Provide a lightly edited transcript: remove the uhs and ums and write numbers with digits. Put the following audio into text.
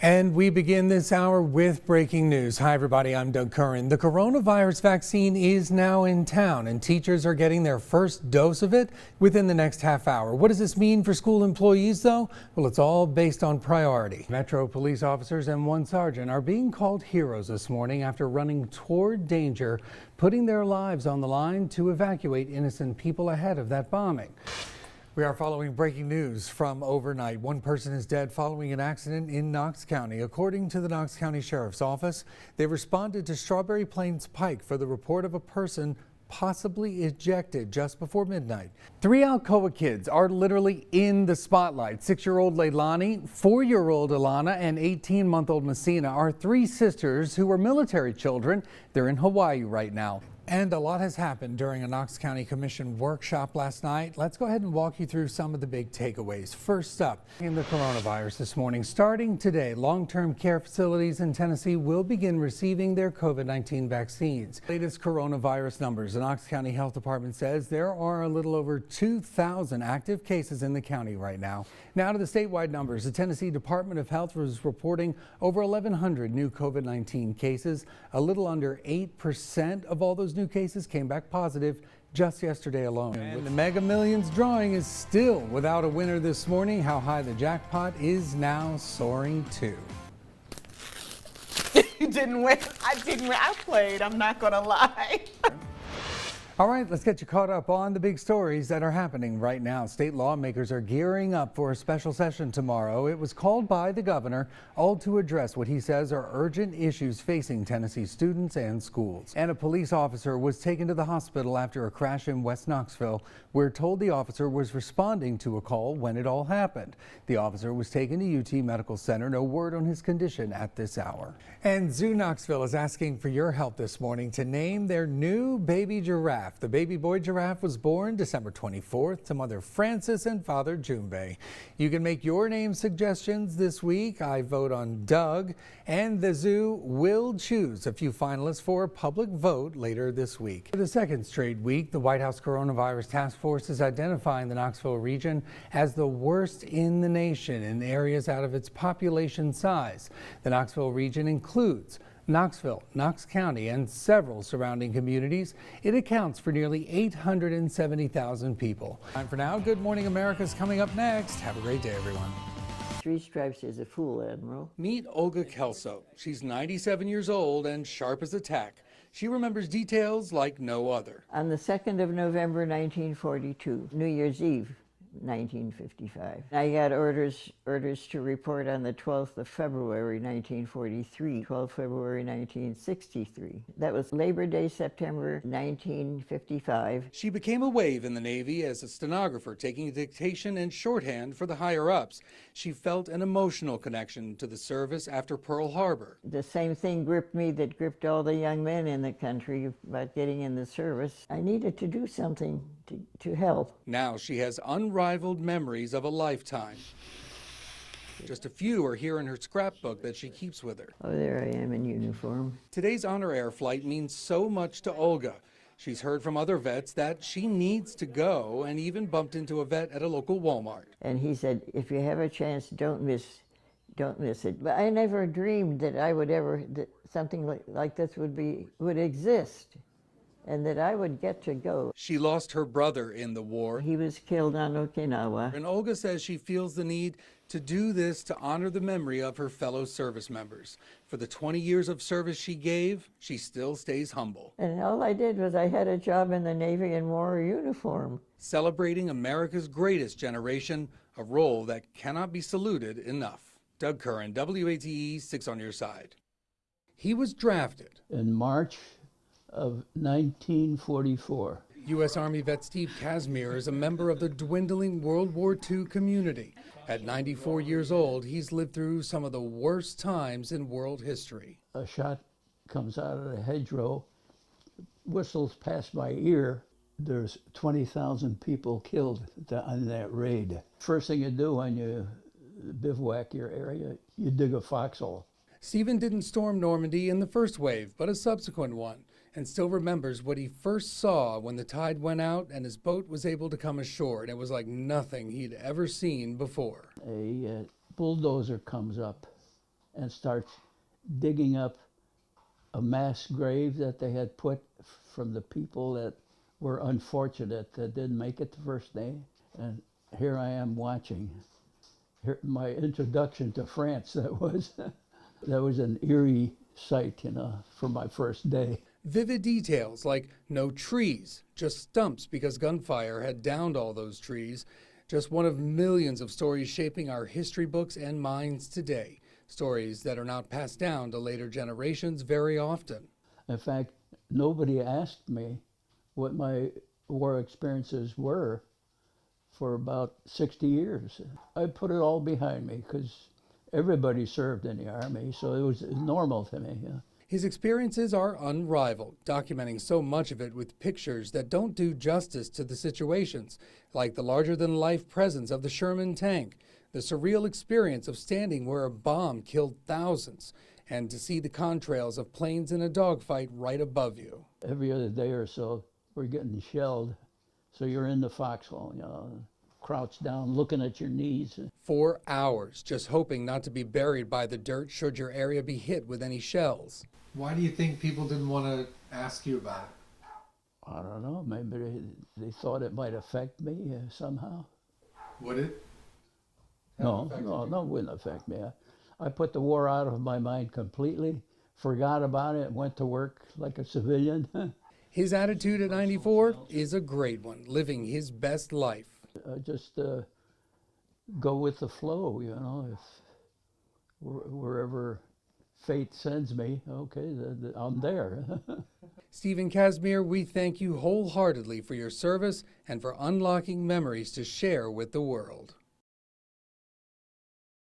And we begin this hour with breaking news. Hi, everybody. I'm Doug Currin. The coronavirus vaccine is now in town, and teachers are getting their first dose of it within the next half hour. What does this mean for school employees, though? Well, it's all based on priority. Metro police officers and one sergeant are being called heroes this morning after running toward danger, putting their lives on the line to evacuate innocent people ahead of that bombing. We are following breaking news from overnight. One person is dead following an accident in Knox County. According to the Knox County Sheriff's Office, they responded to Strawberry Plains Pike for the report of a person possibly ejected just before midnight. 3 Alcoa kids are literally in the spotlight. 6-year-old Leilani, 4-year-old Alana, and 18-month-old Messina are 3 sisters who were military children. They're in Hawaii right now. And a lot has happened during a Knox County Commission workshop last night. Let's go ahead and walk you through some of the big takeaways. First up, in the coronavirus this morning, starting today, long-term care facilities in Tennessee will begin receiving their COVID-19 vaccines. Latest coronavirus numbers, the Knox County Health Department says there are a little over 2,000 active cases in the county right now. Now to the statewide numbers. The Tennessee Department of Health was reporting over 1,100 new COVID-19 cases. A little under 8% of all those new cases came back positive just yesterday alone. And the Mega Millions drawing is still without a winner this morning. How high the jackpot is now soaring to. You didn't win. I didn't win. I played. I'm not going to lie. All right, let's get you caught up on the big stories that are happening right now. State lawmakers are gearing up for a special session tomorrow. It was called by the governor, all to address what he says are urgent issues facing Tennessee students and schools. And a police officer was taken to the hospital after a crash in West Knoxville. We're told the officer was responding to a call when it all happened. The officer was taken to UT Medical Center. No word on his condition at this hour. And Zoo Knoxville is asking for your help this morning to name their new baby giraffe. The baby boy giraffe was born December 24th to Mother Frances and Father Jumbe. You can make your name suggestions this week. I vote on Doug, and the zoo will choose a few finalists for a public vote later this week. For the second straight week, the White House Coronavirus Task Force is identifying the Knoxville region as the worst in the nation in areas out of its population size. The Knoxville region includes Knoxville, Knox County, and several surrounding communities. It accounts for nearly 870,000 people. Time for now. Good Morning America is coming up next. Have a great day, everyone. 3 stripes is a fool, Admiral. Meet Olga Kelso. She's 97 years old and sharp as a tack. She remembers details like no other. On the 2nd of November, 1942, New Year's Eve, 1955. I got orders to report on the 12th of February, 1943, 12th February, 1963. That was Labor Day, September, 1955. She became a wave in the Navy as a stenographer, taking dictation and shorthand for the higher-ups. She felt an emotional connection to the service after Pearl Harbor. The same thing gripped me that gripped all the young men in the country about getting in the service. I needed to do something to help. Now she has unrivaled memories of a lifetime. Just a few are here in her scrapbook that she keeps with her. Oh, there I am in uniform. Today's Honor Air flight means so much to Olga. She's heard from other vets that she needs to go, and even bumped into a vet at a local Walmart. And he said, if you have a chance, don't miss it. But I never dreamed that I would ever, that something like this would exist, and that I would get to go. She lost her brother in the war. He was killed on Okinawa. And Olga says she feels the need to do this to honor the memory of her fellow service members. For the 20 years of service she gave, she still stays humble. And all I did was I had a job in the Navy and wore a uniform. Celebrating America's greatest generation, a role that cannot be saluted enough. Doug Currin, WATE 6 on your side. He was drafted in March of 1944. U.S. Army vet Steve Casimir is a member of the dwindling World War II community. At 94 years old, he's lived through some of the worst times in world history. A shot comes out of the hedgerow, whistles past my ear. There's 20,000 people killed on that raid. First thing you do when you bivouac your area, you dig a foxhole. Stephen didn't storm Normandy in the first wave, but a subsequent one, and still remembers what he first saw when the tide went out and his boat was able to come ashore. And it was like nothing he'd ever seen before. A bulldozer comes up and starts digging up a mass grave that they had put from the people that were unfortunate that didn't make it the first day. And here I am watching. Here, my introduction to France, that was an eerie sight, for my first day. Vivid details like no trees, just stumps because gunfire had downed all those trees. Just one of millions of stories shaping our history books and minds today. Stories that are not passed down to later generations very often. In fact, nobody asked me what my war experiences were for about 60 years. I put it all behind me because everybody served in the Army, so it was normal to me. Yeah. His experiences are unrivaled, documenting so much of it with pictures that don't do justice to the situations, like the larger-than-life presence of the Sherman tank, the surreal experience of standing where a bomb killed thousands, and to see the contrails of planes in a dogfight right above you. Every other day or so, we're getting shelled, so you're in the foxhole, crouched down, looking at your knees. 4 hours, just hoping not to be buried by the dirt should your area be hit with any shells. Why do you think people didn't want to ask you about it? I don't know, maybe they thought it might affect me somehow. Would it? No, it wouldn't affect me. I put the war out of my mind completely, forgot about it, went to work like a civilian. His attitude at 94 is a great one, living his best life. Just go with the flow, if wherever fate sends me, okay, I'm there. Stephen Casimir, we thank you wholeheartedly for your service and for unlocking memories to share with the world.